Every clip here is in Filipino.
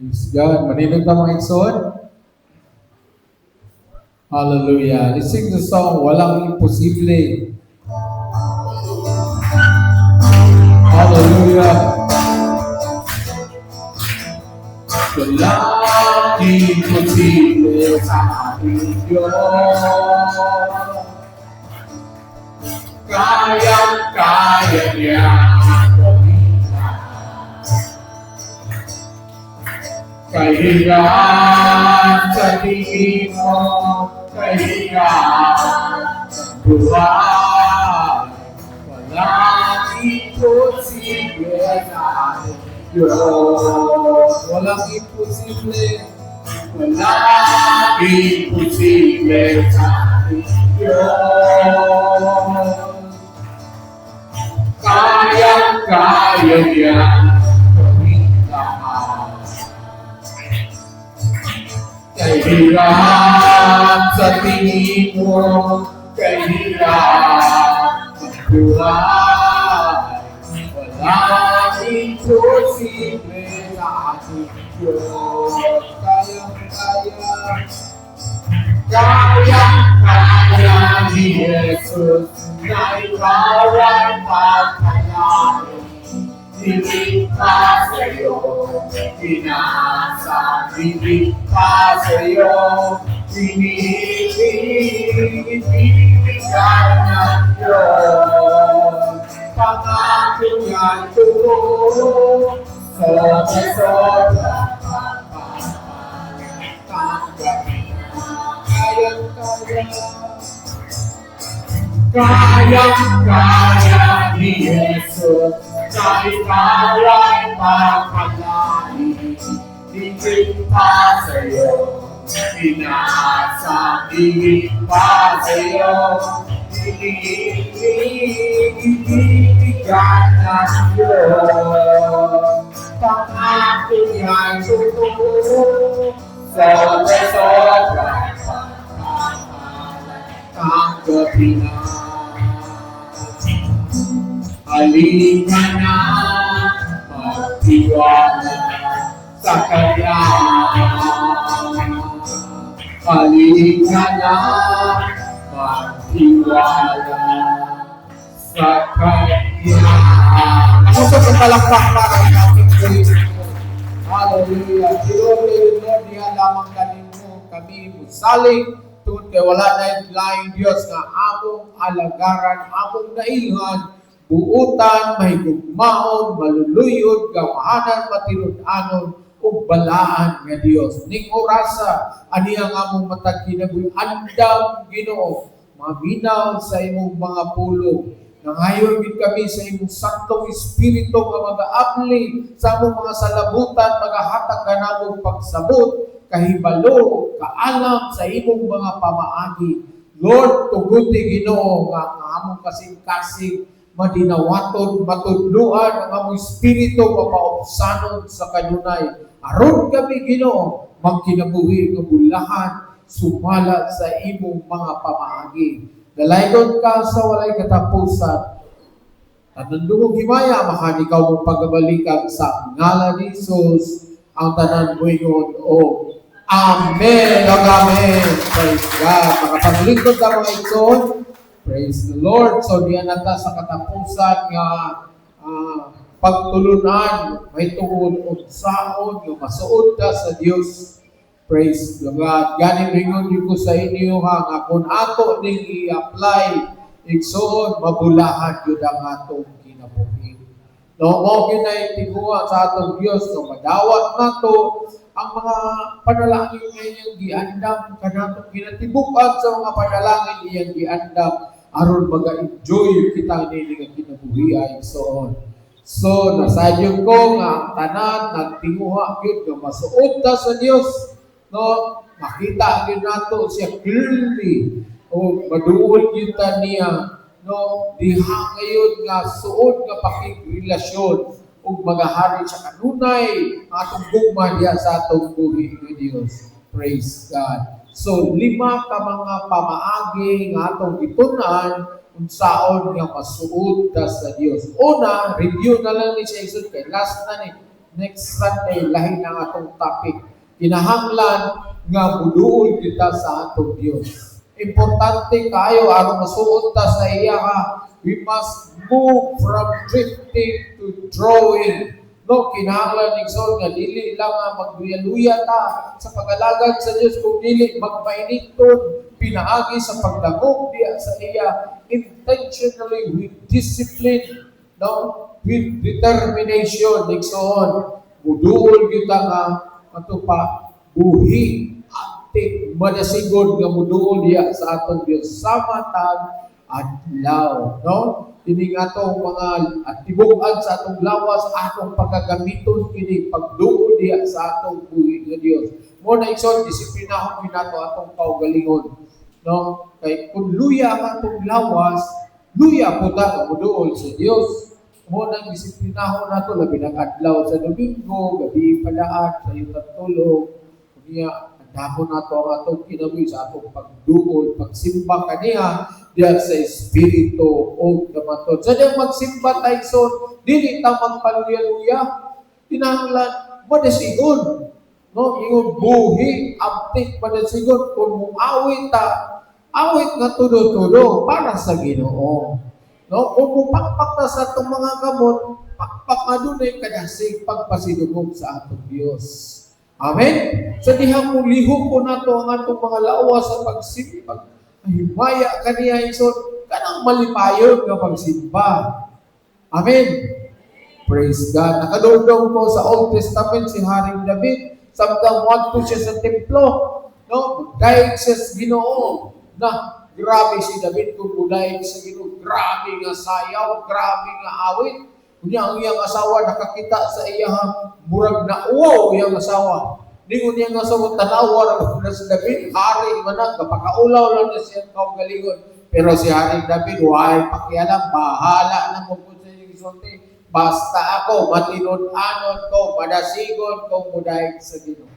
Praise God. Maninong ka mga igsoon? Hallelujah. Let's sing the song, Walang Imposible. Hallelujah. Walang imposible sa ating Diyos. Kayang-kaya niya. Kahirap sa tingin mo, kahirap sa buhay, walang imposible sa ating Diyos. Walang imposible, walang imposible sa ating Diyos. Kayang-kaya niya. Kahirap sa tingin mo, kahirap ang buhay, walang imposible sa ating Diyos. Kayang-kaya ni Jesus na ikaw ay pagkalain. Higit pa sa'yo, pinasa, higit pa sa'yo, binibigyan ng Diyos. Pangako yan totoo, sobra-sobra, kayang-kaya ni Jesus. Sa ikaw ay pagpalain, higit pa sa'yo, pinasa, higit pa sa'yo, binibigyan ng Diyos. Pangako yan totoo, sobra-sobra, tanggapin na. Halika na, magtiwala sa Kanya. Halika na, magtiwala sa Kanya. Ako sa palakpak para sa ating Diyos. Hallelujah. Lord, niya lamang kanino kami musalig. Tungkol kay wala na laing Diyos na among alagaran, among nailhan, buutan, mahigugmaon, maluluyod, gamahanan, matinud-anon, ug balaan nga Dios. Ning orasa, ani ang among matag kinabuhi, andam Ginoo, maminaw sa imong mga pulong. Nangayon gid kami sa imong Santong Espiritu nga mag-aapli sa among mga salabutan, magahatag kanamong pagsabot, kahibalo, kaalam sa imong mga pamaagi. Lord, tuguti Ginoo nga among kasing-kasing madinawaton, matudluan ang among espiritu mapaubsanon sa kanunay. Aron kami Ginoo magkinabuhi nga bulahan sumala sa imong mga pamaagi. Dalaygon ka sa walay katapusan. At nandungog himaya mahani ka mong pagbalikan sa ngalan ni Jesus ang tanan mo ingon o Amen. Amen. Praise God. Makapaglingkod ka mga igsoon. Praise the Lord. So, diyan nata sa katapusan nga pagtulunan, may tungod o saon, yung masuod ka sa Diyos. Praise the God. Ganing ringon yung ko sa inyo nga kung ato ning i-apply, igsoon, mabulahan yun ang atong kinabuhi. No, mo ginaitigua sa atong Diyos, no, madawat na to, ang mga panalangin ngayong giandam, kanatong kinatibukan sa mga panalangin iyang giandam, aron maga-enjoy kita nini nga kinabuhi ay soon. So, nasadyo ko nga ang tanan, nagtinguha yun, nga masuod ta sa Diyos, no, makita yun nato siya clearly, o maduol yun ta niya, no, diha ngayon nga suod nga pakigrelasyon, o magahari sa kanunay, atong gugma diya sa atong buhi ng Diyos. Praise God. So, 5 ka mga pamaagi nga atong itunan kung saan nga masuod ta sa Diyos. Una, review na lang ni Jesus kay last na ni next Sunday, lahi na atong topic. Kinahanglan nga buduol kita sa atong Dios. Importante kayo aron masuot ta sa iya ka. We must move from drifting to drawing. No, kinahanglan igsoon nga dili lang nga magluya-luya ta sa pag-alagad sa Dios, kung dili magpainiton pinaagi sa pagdagog diya sa iya intentionally with discipline, no, with determination. Igsoon muduol kita nga ato pa buhi ati madasigod nga muduol diya sa atong Dios sa matag adlaw, no? Kini nga itong mga atibugan sa atong lawas, atong pagkagamiton kini pagduol diya sa atong buhi nga Dios. Mo na igsoon disiplinahon ginato atong kaugalingon, no? Kay kung luya ang atong lawas, luya po ta muduol sa Dios. Mo na disiplinahon nato labi ng adlaw sa Domingo, gabi padaan sa iyong tulog. Kaniya andamon nato ang atong kinabuhi sa atong pagduol, pagsimba kaniya diya sa Espiritu o kamaton. Sa diya magsimba tayo son, dili ta magpaluya-luya, tinahanglan madasigon, no? Ingon buhi, abtik madasigon, kung muawit ta, awit nga tudo-tudo para sa Ginoo. No? Kung mupakpak na sa itong mga gamot, pakpak na doon ay kadasig pagpasidugog sa atong Diyos. Amen? Sa dihang mong lihok po na ito ang atong mga lawas sa pagsimba. Himaya kaniya ison, kanang malipayon nga pagsimba. Amen? Praise God. Nakadugdong ko sa Old Testament si Haring David, samtang wadto siya sa templo, no? Dahil siya sa Ginoo, na grabe si David kung budayag sa Ginoo, grabe nga sayaw, grabe nga awit. Kunya ang iyang asawa nakakita sa iyang murag na uwaw iyang asawa. Ningon niya nga sa tanawar na si David, hari man na, kapakaulaw lang na siya kaugalingon. Pero si Haring David, why pakialam, bahala na mo po sa iyong isulti. Basta ako, matinud-anon ko, madasigon ko budayag sa Ginoo.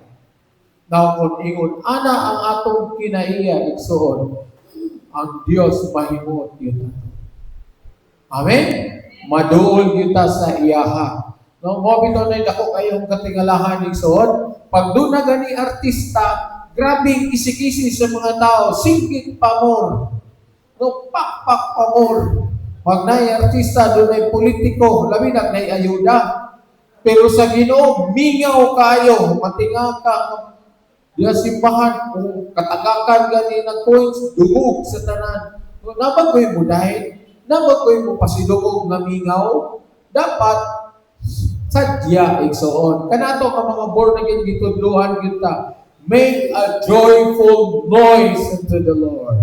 Now, kung ingon, ana ang atong kinaiya, igsoon, ang Diyos mahimot yun. Amen? Maduol kita sa iyaha. No, mo bitaw na dako kayong katingalahan igsoon. Pag doon na gani artista, grabing isikisi sa mga tao, singkit pa more. No, pakpak pa more. Pag na'y artista, doon ay politiko, labi na na'y ayuda. Pero sa Ginoo, mingaw kayo, matinga ka, diya simbahan, kung katagakan gani ng coins, dugog sa tanan. No, nabag ko'y mo dahil, nabag ko'y mo pasidugog na mingaw, dapat sadya igsoon. Kanato ka mga born again gitudluhan kita. Make a joyful noise unto the Lord.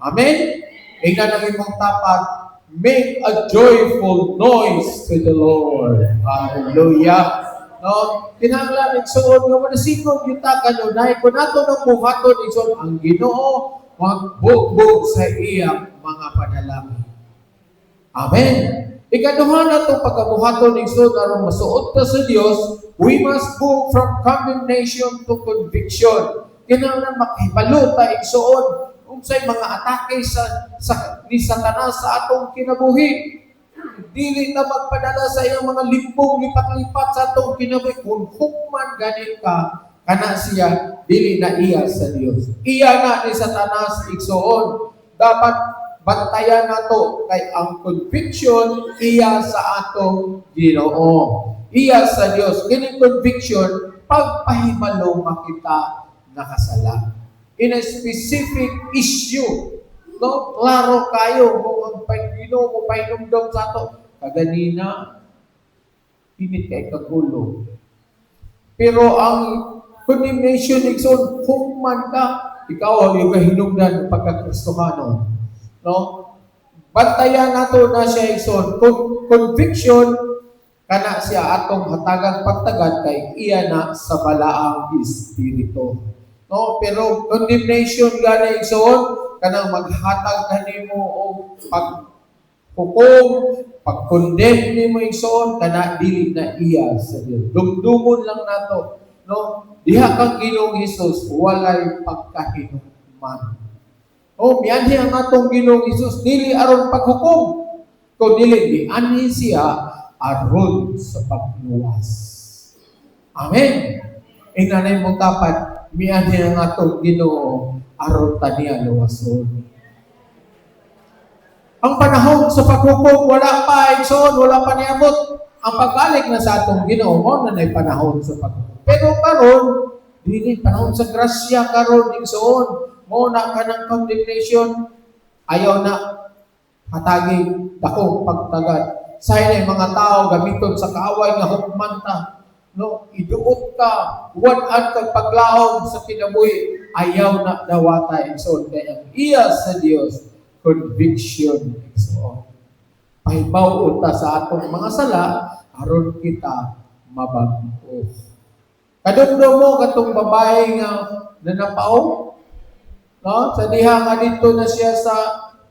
Amen? Ika nang imong tapat, make a joyful noise to the Lord. Hallelujah. No, kinahanglan igsoon nga manasigog yuta kanunay kun ato nang buhaton igsoon ang Ginoo magbugbog sa iyang mga panalangin. Amen. Ikaduha na itong pagkabuhaton ng Lord aron masuot ta sa Dios, we must move from condemnation to conviction. Kinahanglan makahibalo ta igsoon unsay mga atake ni Satanas sa atong kinabuhi. Dili na magpadala sa iyang mga limpong lipat-lipat sa atong kinabuhi. Kung hukman ganin ka, kana siya, dili na iya sa Dios. Iya na ni Satanas igsoon. Dapat bantayan nato kay ang conviction iya sa atong Ginoo. Iya sa Dios. Kining conviction pagpahibalo makita nakasala. In a specific issue, no? Klaro kayo kung ang Ginoo mo painumdom sa ato. Kaganina, init kay kagulo. Pero ang condemnation igsoon, hukman ka, ikaw ang kahinungdan pagka-Kristofano. No? Bantayan nato na siya igsoon. Conviction, kana siya atong hatagang pagtagad kay iya na sa balaang espiritu. No? Pero condemnation gana igsoon, kanang maghatag kanimo o paghukom, pag-condemn nimo igsoon, kana dili na iya sa Dios. Dumdumon lang nato, no? Diha kang Ginoong Hesus walay pagkahinumman. O mianhi ang atong Ginoong Hesus dili aron paghukom, kundi dili ani siya aron sa pagluwas. Amen. Inanay mo tapat, miyan niya nga itong Ginoo, aron taniya luwason. Ang panahon sa paghukom, wala pa, Igsoon, wala pa niabot. Ang pagbalik na sa atong Ginoo, mo na panahon sa paghukom. Pero karon, dili panahon sa grasya karon, Igsoon, mo na ka ng condemnation, ayaw na hatagi dakong pagtagad. Sayang mga tao gamiton sa kaaway nga hukmanta. No, iduot ka, wanan kag paglaom sa kinabuhi, ayaw na dawata Igsoon. Kaya ang iya sa Dios, conviction Igsoon. Pahibaw ta sa atong mga sala, aron kita mabag-o. Kadugdo mo katong babae nga nanapaw, no? Sa diha nga dito na siya sa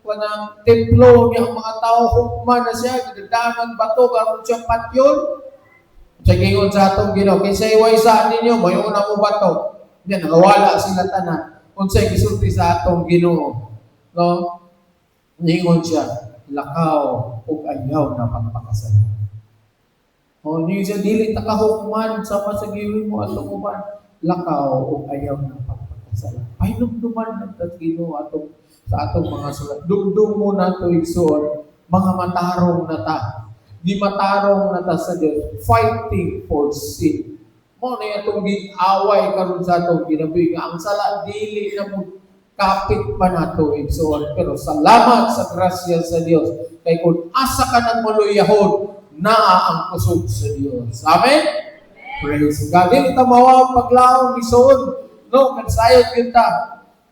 kanang templo niya, ang mga tao hukman na siya, gidadaan bato aron siya patyon. Sa gingon sa atong Ginoo, kinsay waysa ninyo, mayon na mo bato. Yan, nagawala sila tanan. Unsay gisulti sa atong Ginoo, no? Ningon siya, lakaw ug ayaw na pagpakasala. O niyo siya dili ta kahukman sama sa giwi mo atong uban, lakaw ug ayaw na pagpakasala. Pahinumduman na ta Ginoo atong sa atong mga sulat. Dugdug mo na to Igsoon, mga matarong na ta. Di matarong na ta sa Dios, fighting for sin. Mo na itong away karon sa atong ginabuhi nga ang sala dili na mo kapit pa nato Igsoon. Pero salamat sa grasya sa Dios. Kay kung asa ka nang muluyahon, naa ang kusog sa Dios. Amen? Praise God. Dili ta mawa paglaom Igsoon. No, kansayod kita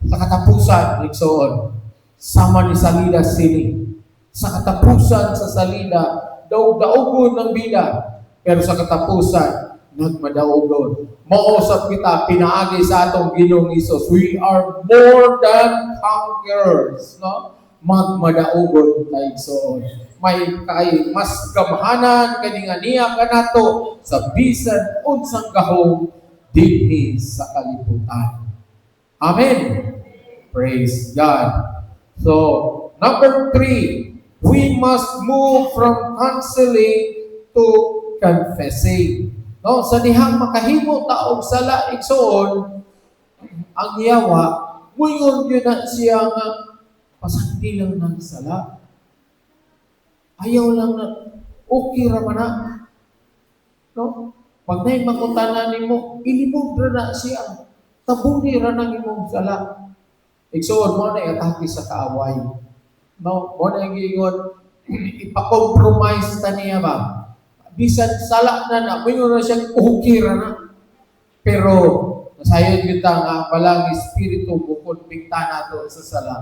sa katapusan Igsoon. Sama ni salida sini. Sa katapusan sa salida, daog-daogon ng bida, pero sa katapusan, nagmadaugon. Mausap kita, pinaagi sa atong Ginoong Hesus. We are more than conquerors. No? Magmadaugon tayo soon. May kay mas gamhanan, kaninganiya ka nato sa bisan unsang gahong dinhi sa kalibutan. Amen. Praise God. So, number 3, we must move from counseling to confessing. No, sa dihang makahimo ta og sala Igsoon, ang yawa, muingon yun na siya nga pasandi lang ng sala. Ayaw lang na okay ra man na. No? Pag na'y makutanan nimo, ilimog ra na siya. Tabuni ra nang imong sala. Igsoon mo na atake sa kaaway. No, mo na giingon ipa-compromise ta niya ba? Bisan sala na mingon na siya okay ra na. Pero nasayod kita nga palang espiritu bukod pingta nato sa sala.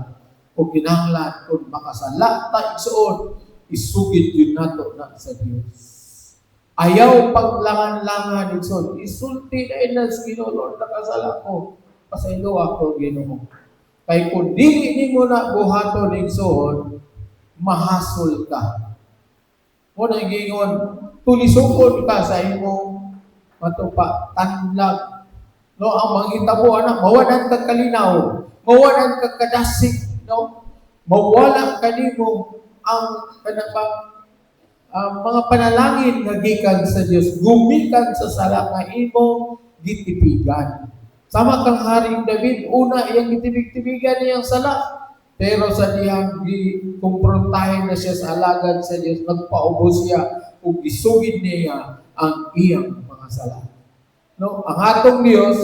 Kung kinahanglan kung makasala ta Igsoon, isugid yun nato na sa Dios. Ayaw paglangan-langan Igsoon. Isulti na inas Ginoo, Lord, nakasala ko. Pasaylo ako Ginoo. Kay kung dili nimo na buhaton Igsoon, mahasol ka. Mo na gingon, tulisukon ka sa imong matupa, tanlag. No, ang manghitabo anak, mawanan kag kalinaw, mawanan kag kadasig, no? Mawala kanimo ang mga panalangin nga gikan sa Dios, gumikan sa sala nga imong gitipigan. Sama kang Haring David, una iyang itibig-tibigan niyang sala. Pero sa diyang kumprontahin na siya sa alagad sa Diyos, nagpaubos siya ug gisugid niya ang iyang mga sala. No, ang atong Dios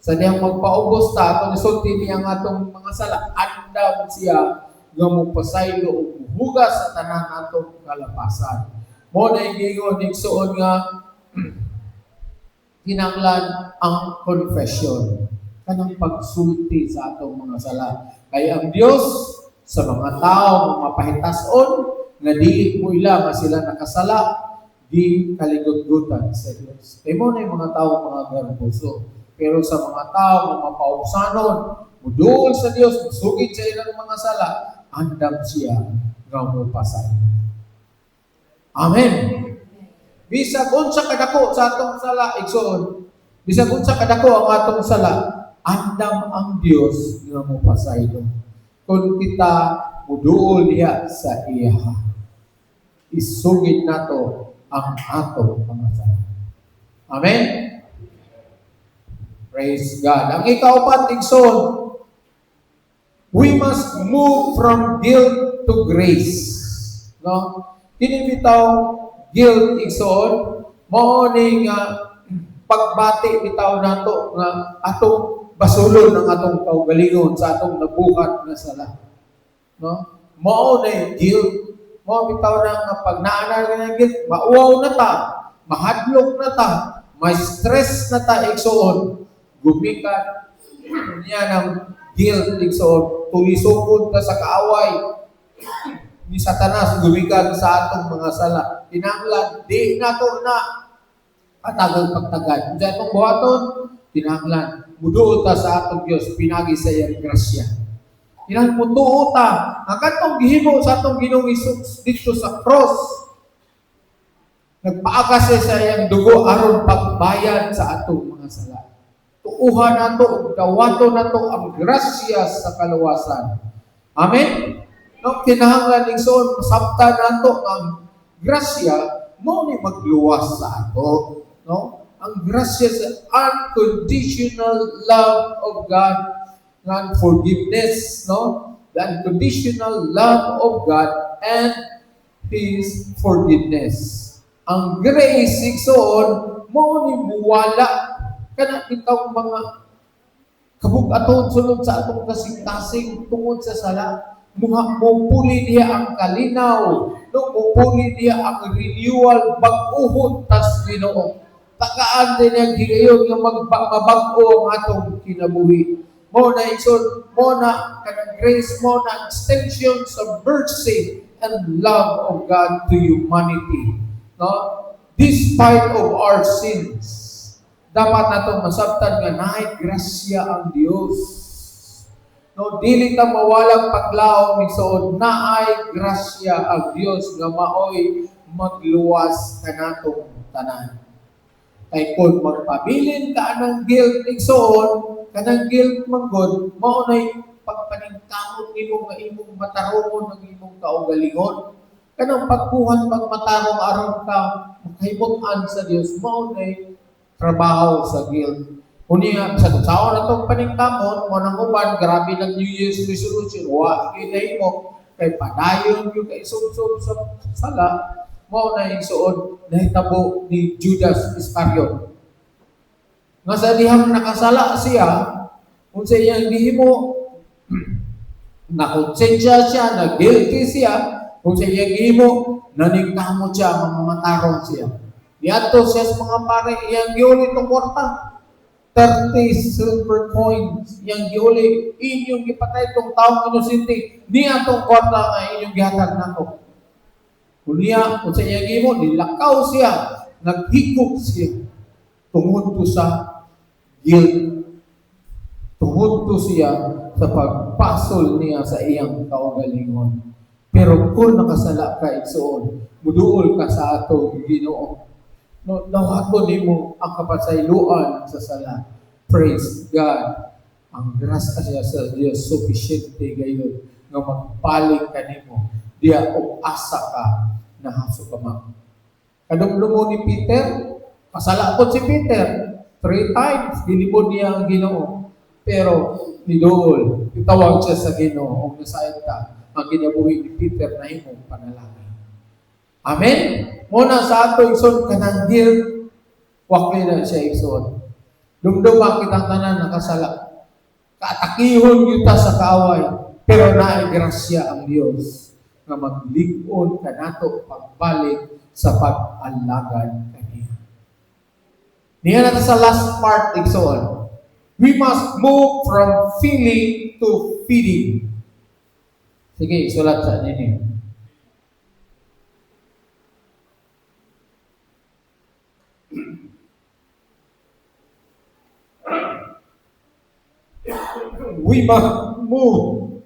sa diyang magpaubos ta atong isulti niya ang atong mga sala, andam siya nga mopasaylo ug hugas sa tanan atong kalapasan. Mo na ingon Igsoon nga kinahanglan ang confession, kanang pagsulti sa atong mga sala. Kaya ang Dios sa mga tao mapahitas-on nga dili mo ila nga sila nakasala, di kaligod-gutan sa Dios. Kaya mo na yung mga tao mga garboso. Pero sa mga tao nga mapaubsanon, mudul sa Dios, musugid sa ilang mga sala, andam siya nga mopasay. Amen. Bisag unsa kadako sa atong sala Igsoon, bisag unsa kadako ang atong sala, andam ang Dios nga mopasaylo. Kung kita muduol diha sa iya, isugid nato ang atong mga sala. Amen. Praise God. Ang ikaupat, igsoon, we must move from guilt to grace. No? Kini bitaw guilt igsoon, mao ni nga pagbati bitaw nato nga atong basulon ng atong kaugalingon sa atong nabuhat na sala. No? Mao na guilt. Mao bitaw na nga pag naana ka ng guilt, mauwaw na ta, mahadlok na ta, may stress na ta igsoon, gumikan niya ng guilt igsoon, tulisukod ta sa kaaway ni Satanas, gumikan sa atong mga sala. Tinanglan, di nato na atagang pagtagad. Sa atong buhaton, tinanglan, muduot ta sa atong Diyos, pinagi sa iyang grasya. Tinang mutuo ta, ang katong gihimo sa atong Ginoong Hesus dito sa cross, nagpaagas sa iyang dugo aron pagbayad sa atong mga sala. Tuuhan nato, dawato nato ang grasya sa kaluwasan. Amen? No, kinahanglan igsoon masabtan nato ang grasya mo ni magluwas sa ato, no? Ang grasya sa unconditional love of God, and forgiveness, no? The unconditional love of God and His forgiveness. Ang grace igsoon mo ni muwala kana ikaw mga kabug-aton sulod sa atong kasing-kasing tungod sa sala. Mupuli diya ang kalinaw, no, mupuli diya ang renewal, bag-uhod tas Ginoo. Tagaan din ang gigayon nga mabag-o ang atong kinabuhi. Mo na igsoon, mo na kanang grace, mo na extension sa mercy and love of God to humanity. No? Despite of our sins, dapat natong masabtan nga naay grasya ang Dios. No, dili ta mawalang paglaom igsoon, naay grasya ang Dios nga maoy magluwas kanatong tanan. Kay kung magpabilin ka ng guilt igsoon, kanang guilt manggod, mao nay pagpaningkamot nimo nga imong matarungon ng imong kaugalingon. Kanang pagkuhan pagmatarong aron ka makahimut-an sa Dios, mao nay trabaho sa guilt. Unya sa taon na itong paningkamon, mo nang uban, grabe ng New Year's resolution, wa, inay mo, kay padayon yung kay sub-sub sa sala, mo na igsoon, nahitabo ni Judas Iscariot. Nga sa dihang nakasala siya, kung sa iyang gihimo, nakonsensya siya, na-guilty siya, kung sa iyang gihimo, naningkamot siya, mamatarong siya. Niyato siya sa mga pare, iyang giuli itong kwarta. 30 silver coins yang giuli inyong gipatay itong taong inosente niya itong kwarta nga inyong gihatag nako. Kunya, kung sa iyang gimo, nilakaw siya, naghigop siya tungod to sa guilt. Tungod to siya sa pagpasol niya sa iyang kaugalingon. Pero kung nakasala ka igsoon, muduol ka sa ato Ginoo. No, nawato nimo ang kapasayloan sa sala. Praise God. Ang grasya siya sa Dios sufficiente gayon nga magpaling kanimo. Diya og asa ka na haso ka man. Kadumdumo ni Peter, kasala po si Peter 3 times gilibod niya ang Ginoo. Pero nidool, itawag siya sa Ginoo og nasayod ka ang ginabuhi ni Peter na imong panalangin. Amen? Muna sa ato igsoon kanang guilt, wakli na siya igsoon. Dumduma kitang tanan nakasala. Kaatakihon kita sa kaaway, pero naay grasya ang Dios nga maglig-on kanato pagbalik sa pag-alagad kaniya. Niya natin sa last part igsoon. We must move from feeling to feeding. Sige, sulat sa ninyo. We must move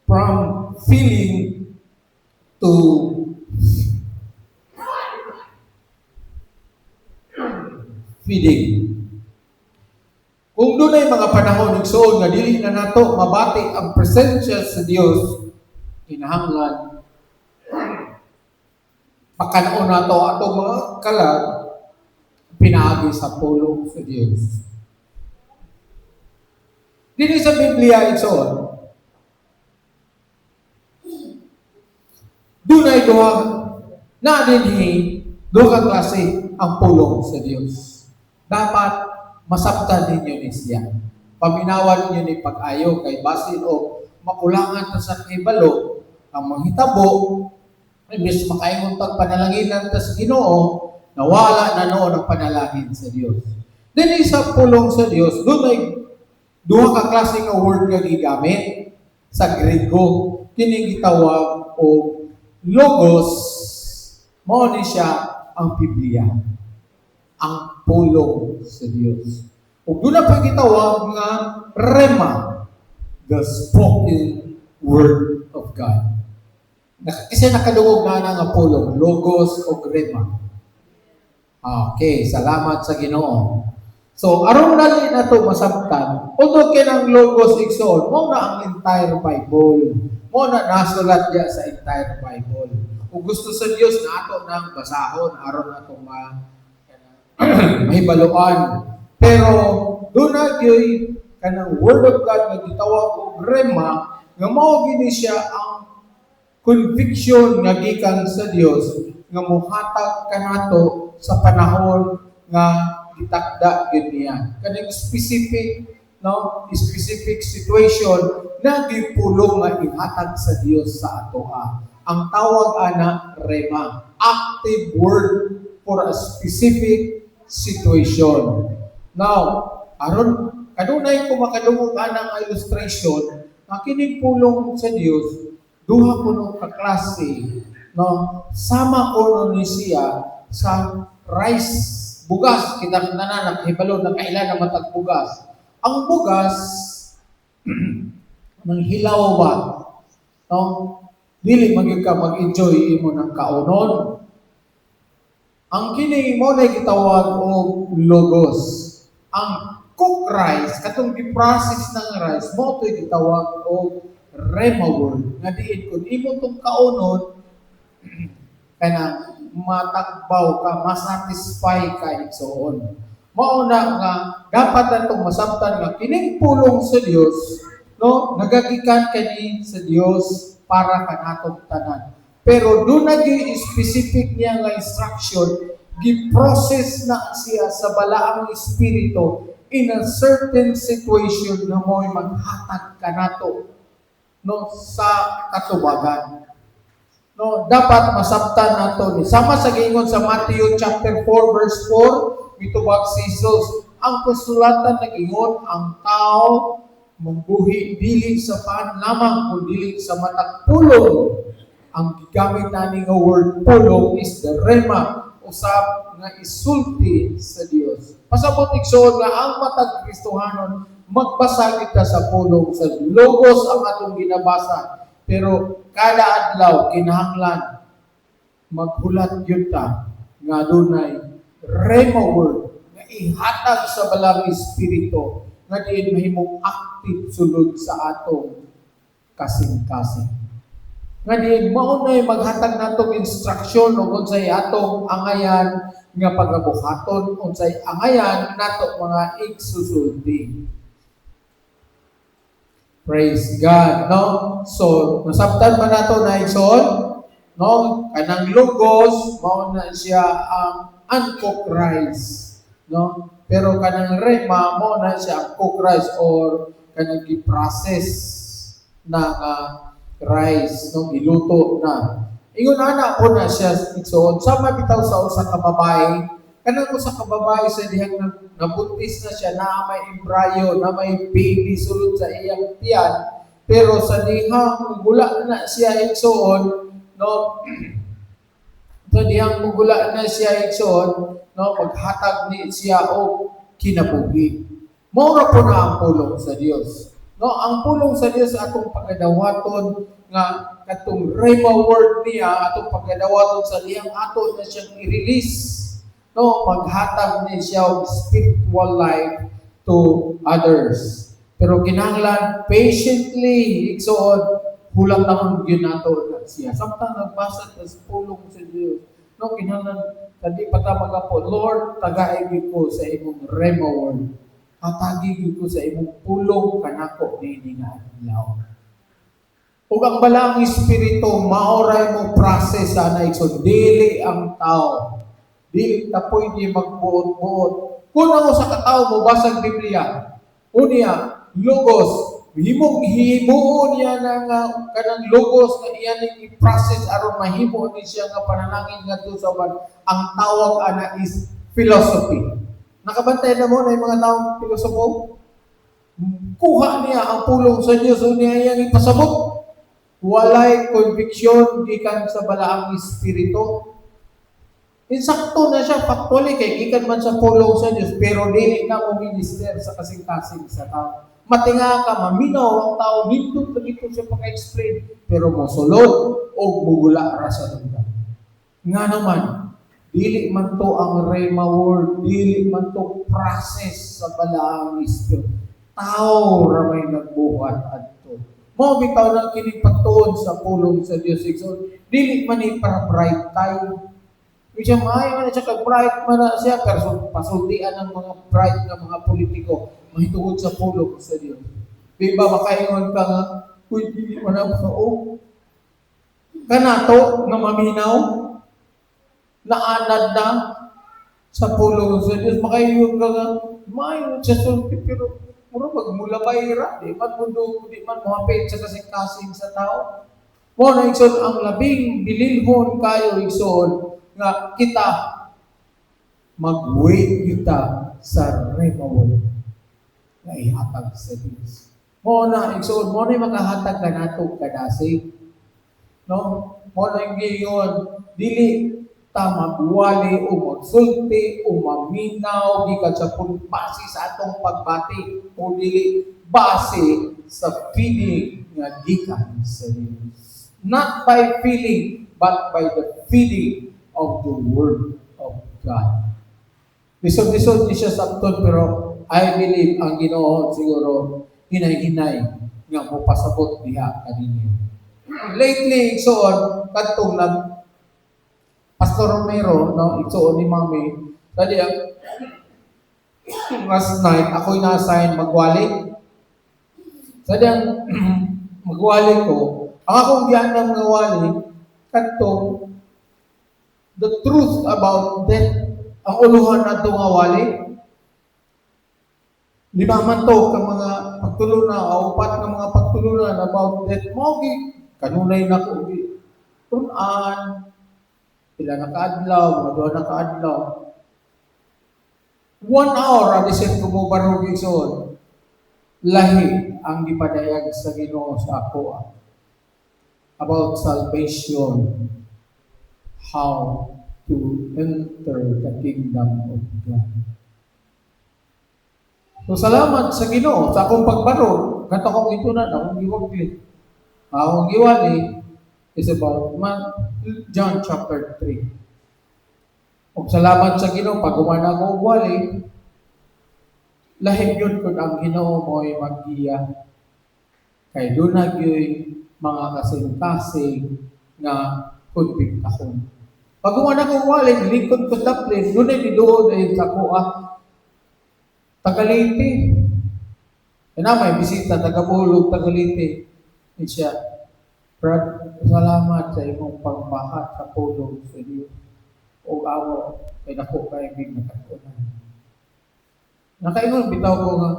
from feeling to feeding. Kung doon ay mga panahon igsoon nga dili na nato mabati ang presensya sa Dios, Kinahanglan makanaon nato atong mga kalag pinaagi sa pulong sa Dios. Dili sa Biblia ito, dunay duha na dinhi duha ka klase ang pulong sa Dios. Dapat masabtan ninyo ni siya. Paminawan ninyo ni pag-ayo kay basin o makulangan ta sa ibalo ang manghitabo imbes makaingon tag panalaginan ta sa Ginoo nawala na noon ang panalangin sa Dios. Dinhi sa pulong sa Dios dunay duha ka klase nga word nga gigamit sa Griego kini gitawag og logos, mao ni siya ang Biblia, ang pulong sa Dios. Ug doon pa gitawag nga rema, the spoken word of God. Isa nakadungog na nga pulong, logos o rema. Okay, salamat sa Ginoo. So, aron dali na ito masabtan, although kinang logos igsoon, mo na ang entire Bible. Mo na nasulat diya sa entire Bible. Kung gusto sa Dios na ato nang basahon, aron na itong mahibaluan. Pero, doon na yun, kanang Word of God na gitawag og rema, nga mao gini siya ang conviction nga gikan sa Dios nga mohatag kanato sa panahon nga gitakda gyud niya. Kanang specific situation na gipulong nga ihatag sa Dios sa atoa. Ang tawag ana rema, active word for a specific situation. Now, aron kanunay ko makadungog anang illustration, ang kining pulong sa Dios duha kuno ka klase, no? Sama kuno ni siya sa rice, bugas, kita nananak, hibalo na kailan na matag bugas. Ang bugas, ng hilaw ba? No? Dili maging ka mag-enjoy mo ng kaunon. Ang kini mo na gitawag og logos. Ang cooked rice, katong gi-process ng rice, mo ito'y gitawag og rema word. Nga diin, kung imo itong kaunon, kana matagbaw ka, masatisfy ka igsoon. Mauna nga dapat natong masabtan nga kining pulong sa Dios, no, nagagikan kani sa Dios para kanatong tanan. Pero doon na specific niya nga instruction, gi-process na siya sa balaang espiritu in a certain situation na mo'y maghatag kanato, no, sa katubagan. No, dapat masabtan nato ni sama sa giingon sa Matthew chapter 4 verse 4 mitubag si Jesus ang kasulatan nagingon ang tao mambuhi dili sa paan lamang kundi sa matag pulong. Ang gigamit nani nga word pulong is the rema, usab nga isulti sa Dios. Pasabot igsoon nga ang matag Kristohanon magbasa kita sa pulong sa logos ang atong ginabasa. Pero kada adlaw kinahanglan maghulat gyud ta nga dunay rema word nga ihatag sa balang espiritu nga diin mahimong active sulod sa atong kasing-kasing. Nga diin mao nay maghatag natong instruction ug unsay atong angayan nga pagabuhaton, unsay angayan nato mga igsusulti. Praise God, no? So, nasabtan man nato na igsoon, no? Kanang logos, mao na siya ang uncooked rice, no? Pero kanang rema, mao na siya ang cooked rice or kanang gi-process na rice, no? Giluto na. Ingon ana po na siya igsoon. Sama bitaw sa usa ka babae, kanang usa ka babae sa dihang nabuntis na siya, na may embryo, na may baby sulod sa iyang tiyan, pero sa dihang mugula na siya igsoon, no, sa dihang mugula na siya igsoon, no, maghatag ni siya o kinabuhi. Maura po na ang pulong sa Dios. No, ang pulong sa Dios atong pagadawaton nga katong rema word niya atong pagadawaton sa dihang ato na siyang i-release. No, maghatag ni siya og spiritual life to others. Pero kinahanglan patiently igsoon hulang taon ginato na siya. Samtang nagbasa sa pulong sa Dios. No kinahanglan kadi patamaga po, Lord, tagaig ko sa imong rema word. Hatagi ko sa imong pulong kanako niini nga adlaw. Ug ang balang espiritu maoray mo process ana igsoon dili ang tao. Dili ta pwede magbuot-buot. Kung ako sa katao mo basag Biblia, unya logos himuon niya nga kanang logos nga iya ning i-process aron mahimo ni siya nga panalangin ngadto sa uban. Ang tawag ana is philosophy. Nakabantay na mo na yung mga taong pilosopo? Kuha niya ang pulong sa Diyos o niya iyang ipasabot. Walay conviction gikan sa balaang espiritu. Insakto na siya, factually kay gikan man sa pulong sa Diyos, pero dili na mo minister sa kasing-kasing sa tao. Matinga ka, maminaw ang tao, nindot na dito siya paka-explain, pero mosulod o mugula ra sa lugar. Nga naman, dili man to ang rema word, dili man to process sa balaang espiritu. Tao ra may nagbuhat adto. Mo bitaw nang kini pagtuon sa pulong sa Dios igsoon, dili man ni para bright time. Siya maayo man siya kag bright man na siya pero pasultian ng mga bright nga mga politiko mahitungod sa pulong sa Dios. Di ba makaingon ka nga, uy, dili man ako sa kanato nga maminaw naanad na sa pulong sa Dios. Makaingon ka nga, maayo siya sulti pero puro magmula bayra, di man mundo, di man muhapit sa kasing-kasing sa tao. Mo na igsoon ang labing bililhon kayo igsoon nga kita mag-wait kita sa rema word nga ihatag sa Diyos. Mo na igsoon, mo na makahatag ka nato kadasig. No? Mo na ingon, dili ta magwali o magsulti o maminaw gikan sa base sa atong pagbati o dili base sa feeling nga gikan sa Dios. Not by feeling but by the feeling of the Word of God. Lisod-lisod ni siya sakton pero I believe ang Ginoo siguro hinay-hinay nga mo pasabot diha kaninyo. Lately igsoon kadtong Pastor Romero, no, igsoon ni Mami, dali last night, ako'y na-assign magwali. Dali ang magwali ko, ang akong giyan ng mga wali, katong the truth about death, ang uluhan na itong wali, lima man to kang mga pagtulunan, o upat ng mga pagtulunan about death, mogi, kanunay na ko, tunan, pila na kaadlaw, mga doon na kaadlaw. 1 hour, adisin ko mo barog igsoon. Lahi ang gipadayag sa Ginoo sa ako about salvation, how to enter the kingdom of God. So salamat sa Ginoo sa akong pagbarog, kato kong ito na akong giwagli. Akong giwali is about John chapter 3. Kung salamat sa Ginoo, pag umana ko wali, lahib yun kung ang Ginoo mo'y mag-iya. Kay doon nagyoy mga kasing-kasing nga konbiktasyon. Pag umana ko wali, lingkod ko taplin, doon ay nidoon ay sa kuha, Tagalite. May bisita, Tagabulog, Tagalite. And siya, Brad, salamat sa imong pagbahat sa pulong sa Diyos. O awo, kay dako kay big nakakunan. Nakaingon bitaw ko nga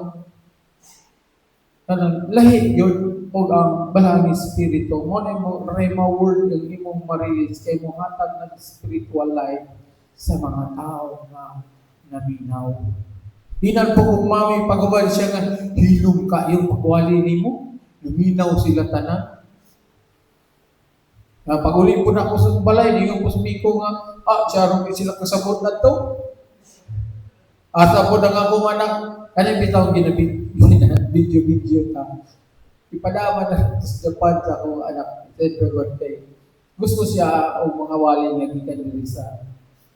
kanang lahi yun o ang balang espiritu mo na mo rema word ang imong ma-release kay mo hatag ng spiritual life sa mga tao na naminaw. Dinan po kung mami pagubad siya nga hilom ka yung pagwali nimo, naminaw sila tanan. Pag-uli po na ako sa balay, di yung pusmiko nga, siya rin sila kasabot na to. Asa po na nga kung anak, kanang bitaw video-video ta. Ipadama na sa Japan sa akong anak, Edward kay. Gusto siya o mga wali nga gikan diri sa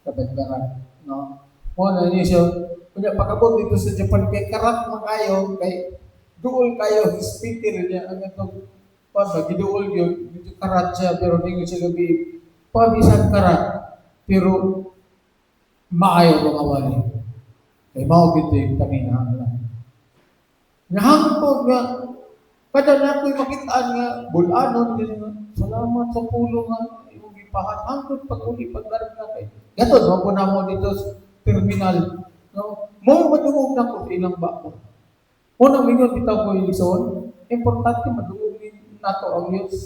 Kabadbaran, no? Mo na niya siya, kunya pagabot dito sa Japan kay karat mo kayo, kay duol kayo, speaker niya, ang itong giduol yun, medyo karat siya, pero hindi ko siya gabi, pabisan karat, pero maayo mga wali. Kaya maugit yung kanina. Nahangpog nga, kada na ko'y makitaan nga, bulanon, din nga, salamat sa pulo nga, imong gipahat, hangtod pag-uli, pag-darag na kayo. Gatod, wag na mo dito sa terminal. No? Mo madungog na ko ilang bako. Unang mingon bitaw ko yung lison, importante madungog nato ang Diyos.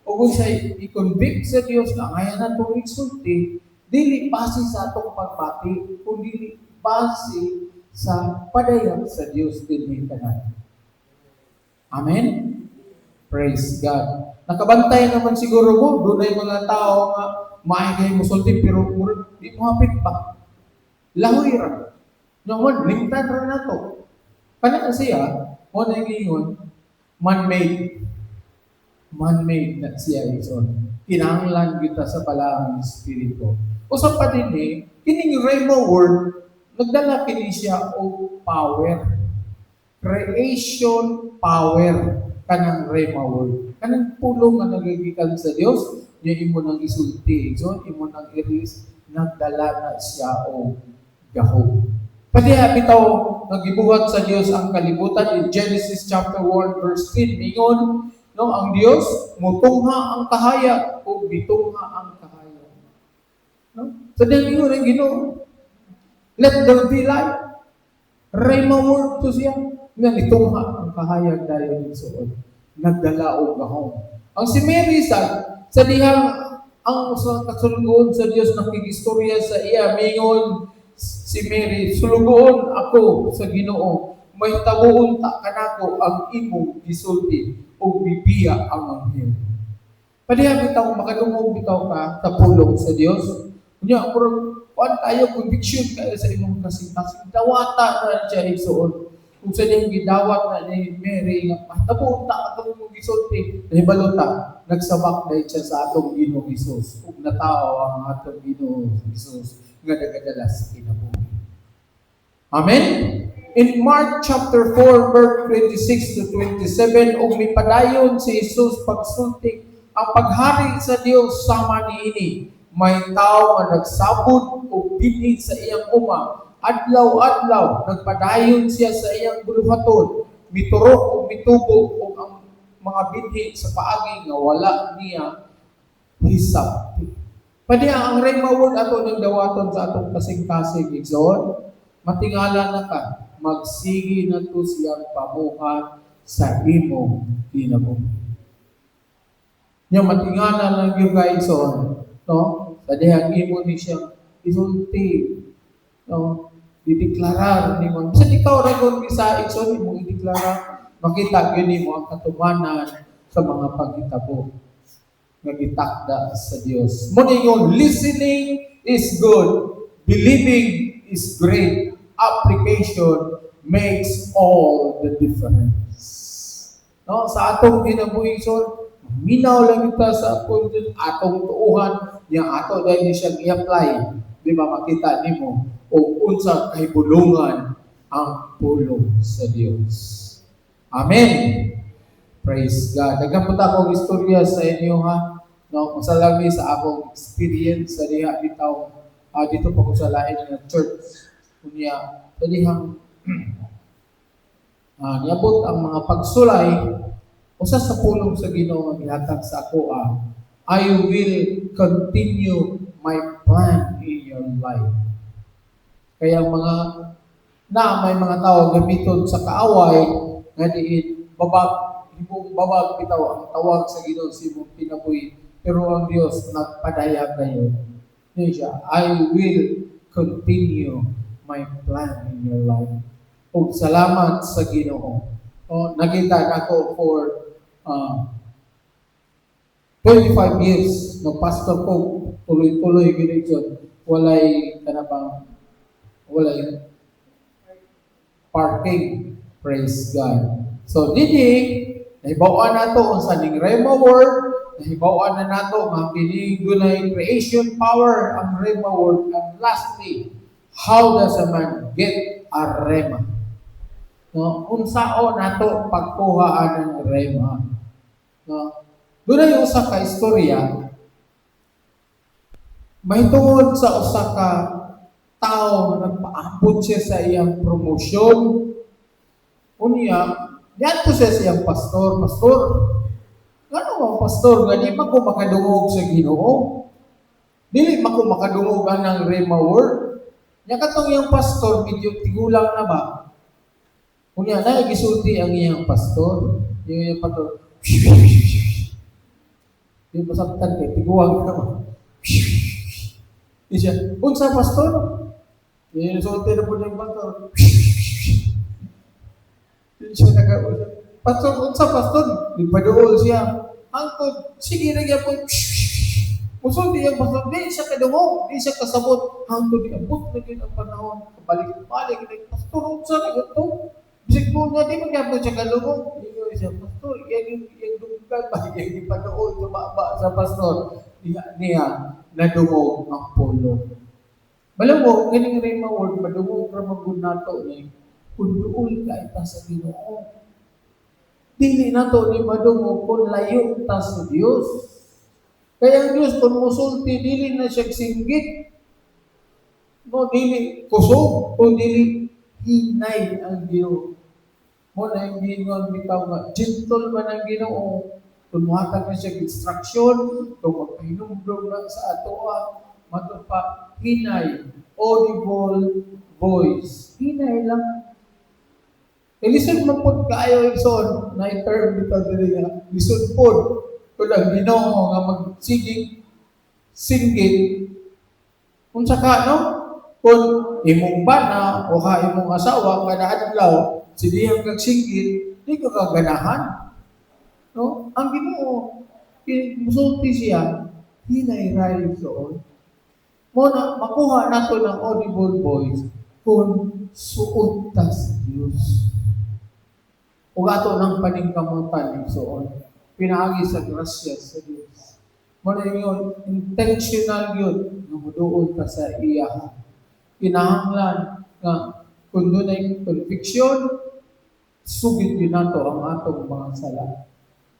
O kung siya i-convict sa Diyos na ngayon na itong exulti, dili base sa atong pagpati, kundi base sa padayag sa Diyos din tanan. Amen? Praise God. Nakabantay naman siguro mo, doon ay mga tao nga maingay mo sulti, pero di mo hapit pa. Lahoy ra. Naman, limtan ra na to. Kana siya, mo na ingon, man-made. Man-made na siya ison. Kinahanglan kita sa balaang espiritu. Usap pa din kining Rhema word, nagdala kini siya o power. Creation power kanang Rhema word. Kanang pulong nga nagagikan sa Dios, niya imo nang isulti. So, imo nang iris, nagdala na siya o gahom. Pwede bitaw nagibuhat sa Dios ang kalibutan in Genesis chapter 1 verse 10. Mingon, no, ang Dios mutungha ang kahayag o bitungha ang kahayag. No? So then yun ang Ginoo. Let there be light. Rhema word to siya. Nga nitungha ang kahayag dahil isuod. Nagdala o gahom. Ang si Mary sa dihang ang sa kasulgoon sa Dios nakigistorya sa iya, mingon si Mary, sulugoon ako sa Ginoo, may tabuon ta kanako ang imong gisulti o bibiya ang anghel. Padiha bitaw makadungog bitaw ka sa pulong sa Dios. Unya murag kuan tayo conviction kayo sa imong kasing-kasing dawata na siya isuon. Kung sa diyang gidawat na ni Mary nga tabuon ta atong imong gisulti, nahibalo ta nagsabak dahil siya sa atong Ginoo Hesus. Ug natao ang atong Ginoo Hesus nga nagadala sa kinabuhi. Amen? In Mark chapter 4, verse 26 to 27, umipadayon si Jesus pagsulti, ang paghari sa Dios sama niini. May tao nga nagsabot o binhi sa iyang uma. Adlaw-adlaw, nagpadayon siya sa iyang buluhaton. Mituro o mitubo o ang mga binhi sa paagi nga wala niya hisap. Pwede ang Rhema word ato ng dawaton sa atong kasing-kasing igsoon, matingala na ka, magsigi na to siyang pamuhat sa imong kinabuhi. Yung matingala lang yung igsoon, no? Sa dihang imo ni siyang isulti, no? Dideklarar ni mo. Sa ikaw ragon sa igsoon mo ideklara, makita gyud mo ang katumanan sa mga paghitabo nga gitakda sa Dios. Mo ningon, listening is good, believing is great, application makes all the difference. No, sa atong kinabuhi son, minaw lang kita sa atong tuuhan, yang ato dahil siya i-apply, di ba makita nimo o unsa kay bulungan ang pulong sa Dios. Amen. Praise God. Nagkapunta akong istorya sa inyo ha. No, kung sa lami sa akong experience sa diha bitaw dito pa ko sa lain nga church. Kunya sa dihang niabot ang mga pagsulay usa sa pulong sa Ginoo nga gihatag sa ako I will continue my plan in your life. Kaya may mga tao gamiton sa kaaway nga diin hibong babag bitaw ang tawag sa Ginoo sa imong kinabuhi, pero ang Dios nagpadayag kayo. Siya, I will continue my plan in your life. O salamat sa Ginoo. Nakita nako for 25 years no pastor ko, tuloy-tuloy gid walay parking. Praise God. So didi nahibaw-an nato unsa ning Rhema word, nahibaw-an na nato nga kini dunay creation power ang Rhema word, and lastly, how does a man get a Rhema? No, unsao nato pagkuhaan ng Rhema? No? Doon ay usa ka istorya, mahitungod sa usa ka tao na nagpaabot siya sa iyang promosyon. Unya, diyan ko siya sa iyang pastor, Pastor, ano ang pastor, gani man ko makadungog sa Ginoo? Dili man ko makadungog ng Rema word? Nya katong iyang pastor, medyo tigulang na ba? Unya, na gisulti ang iyang pastor. Yung iyang pastor, yung masabtan kay tiguang na ba? Siya, unsa pastor? Yung sulti na po niyang pastor. Siya nag-usap. Pastor, unsa pastor? Nagpaduol siya. Angkod, sige na po. Musulti ang pastor, di siya kadungog, di siya kasabot. Angkod, abot na din ang panahon. Balik-balik, pastor, unsa na ito? Bisig po niya, di magyapon siya kalungog. Hindi siya, pastor, yung dunggan ba? Yung ipaduol, tumaba sa pastor. Niya, nadungog ang pulo. Balang mo, ganing rin word, madungog ra magud nato ni kunduol ka ita sa Ginoo. Dili nato ni madungog kun layo ta sa Dios. Kaya ang Dios kung musulti dili na siya singgit. No dili kusog o dili hinay ang Ginoo. Mo na yung gingon bitaw nga gentle man ang Ginoo. Tumuhatag na siya instruction, kung magpahinumdum na sa atoa, matupa, hinay, audible voice. Hinay lang. Lisod man po kaayo igsoon, na i-term dito dili nga, lisod po. Kung ang Ginoo nga magsigig, singgit, kung saka, no? Kung imong bana o imong asawa, kada adlaw, silihang kagsinggit, di ka kaganahan. No? Ang Ginoo, musulti siya, hinay-ray soon. Muna, makuha nato ng audible voice kung suot ta sa Diyos. Kung ato ng paningkamutan soon, pinaagi sa grasya sa Diyos. Muna yun, intentional yun, na muduol ta sa iya. Kinahanglan nga, kung doon ay conviction, sugit din nato ang atong mga sala.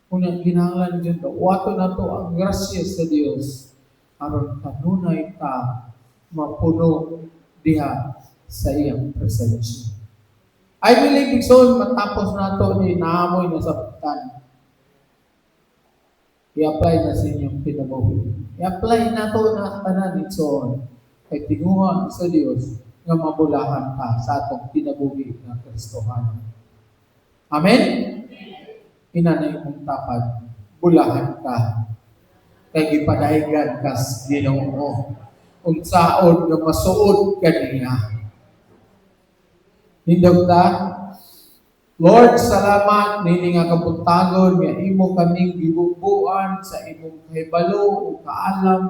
Kung yung kinahanglan dyan to, wato na to ang grasya sa Diyos, aron kanunay ta mapuno diha sa iyang presensya. I believe so, matapos na to ni naamoy na sabtan. I-apply na sa inyong kinabuhi. I-apply na to na tanan itsoon. Kay tinguhan sa Diyos nga mabulahan ka sa atong kinabuhi ng Kristohanon. Amen? Inanay mong tapad, bulahan ka. Kay gipadahigan ka sa Ginoo. Kung saon nga masuod ka niya. Hindog ta, Lord, salamat nini nga kabuntagon nga imo kaming gibubuan sa imong kahibalo o kaalam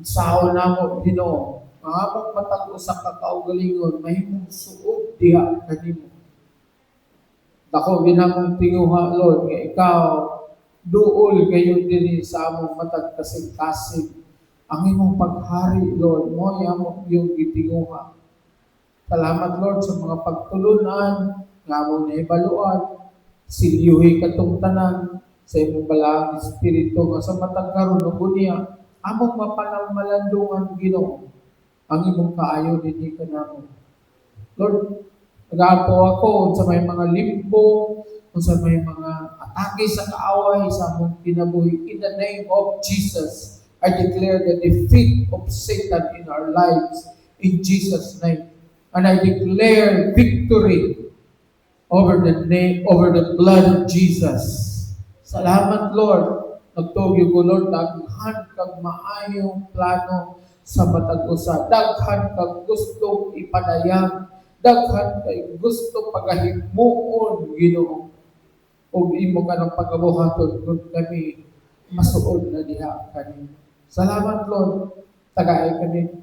saon namo Ginoo. Mahabang matag usa ka kaugalingon mahimong suod diha kanimo. Dako ginamong tinguha, Lord, nga ikaw, duol kayo din sa among matag kasing-kasing. Ang imong paghari, Lord, mo yung gitinguha. Salamat, Lord, sa mga pagtulunan, nga among naibaluan, silyuhi katong tanan, sa imong balaang Espiritu, nga sa matag karon ng bunia, among mapanamalandungan, Ginoo, ang imong kaayo din ka namin. Lord, nag-aapo ako sa may mga limbo, sa may mga atake sa kaaway sa among kinabuhi. In the name of Jesus, I declare the defeat of Satan in our lives in Jesus' name. And I declare victory over the blood of Jesus. Salamat, Lord. Nagtugyo ko, Lord, daghan kag maayong plano sa matag usa. Daghan kag gustong ipadayag. Daghan kay gusto pagahimuon, Ginoo. O imo ka ng pagkabuhaton kung kami masuod na diha kani. Salamat, Lord. Tagay kami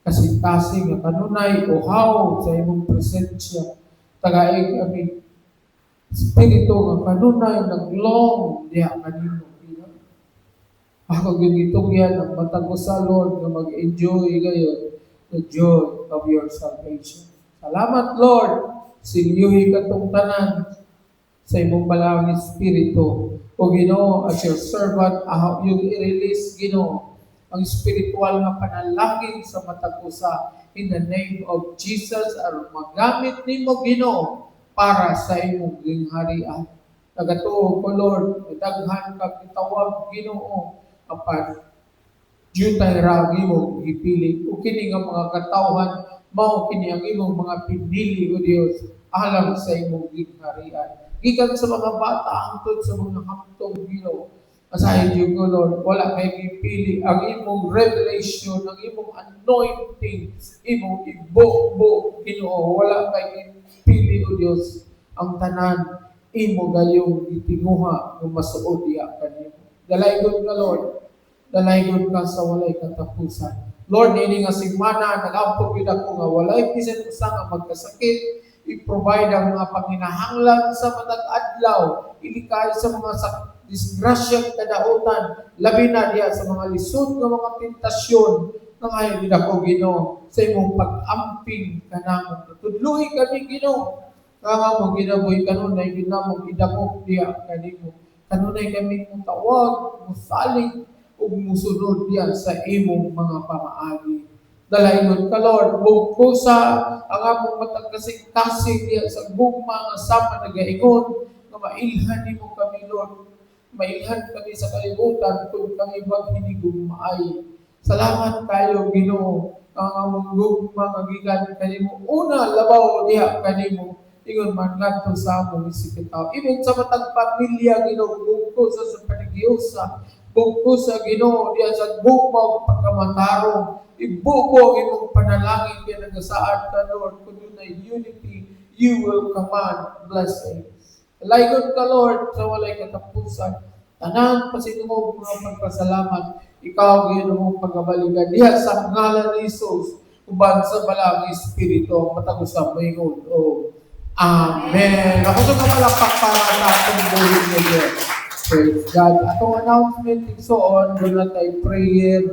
kasintasing nga kanunay uhaw sa imong presensya. Tagay kami Espiritu nga kanunay naglong diha kanimo. Ako gitugyan ang matag usa, Lord, nga mag-enjoy gayon the joy of your salvation. Salamat, Lord. Silyuhi katong tanan sa imong balang Espiritu. O Ginoo, as your servant, yung i-release, Ginoo, ang spiritual na panalangin sa matag usa in the name of Jesus, aron magamit nimo Ginoo para sa imong gingharian. Nagatuo ko Lord, daghan ka kitawag Ginoo apan jutay ra ang imong gipili. O kini nga mga katawhan mao kini ang imong mga pinili o Dios alang sa imong gingharian. Gikan sa mga bata hangtod sa mga hamtong Ginoo. Asahin Diyo ko Lord, wala kay gipili ang imong revelation, ang imong anointing, imong ibo Ginoo, wala kay gipili o Dios ang tanan imo gayong itinguha ng masuod diha kanimo. Dalaygon ka Lord, dalaygon ka sa walay katapusan. Lord, ini nga simana, nag-ampog yun ako nga walay bisan usa nga magkasakit, i-provide ang mga panginahanglan sa matag adlaw, ilikay sa mga disgrasyang kadautan, labi na diya sa mga lisod nga mga tentasyon, nga ngayon din ako Ginoo, sa imong pag-amping kanamong. Tudluhi kami Ginoo, nga mo ginaboy kanunay ginamong idamok diya kanimo. Kanunay kami mong tawag, musalig, ug musunod diya sa imong mga pamaagi. Dalaygon ka Lord, bugkusa ang among matag kasing-kasing diya sa gugma nga sama nagaingon, nga mailhan nimo kami Lord. Mailhan kami sa kalibutan kung kami maghinigugmaay. Salamat kayo Ginoo, ang among gugma magikan kanimo. Una labaw diha kanimo. Ingon man ngadto sa among isikitaw. Even sa matag pamilya Ginoo, bugko sa paligyosa, bugko sa Ginoo diya sa gugma pagkamatarong, ibubo imong panalangin kaya nagasaad ka Lord, kung yun ay unity, you will command blessings. Laygon ka Lord sa walay katapusan, tanan pasinungog mga pagpasalamat, ikaw Ginoo pagabaligan diha sa ngalan ni Jesus, uban sa balang Espiritu, matag-usab moingon o Amen. Ako sa kapalakpak para sa atong buhay ni Diyos. Praise God. Atong announcement, so on, doon na tayo prayer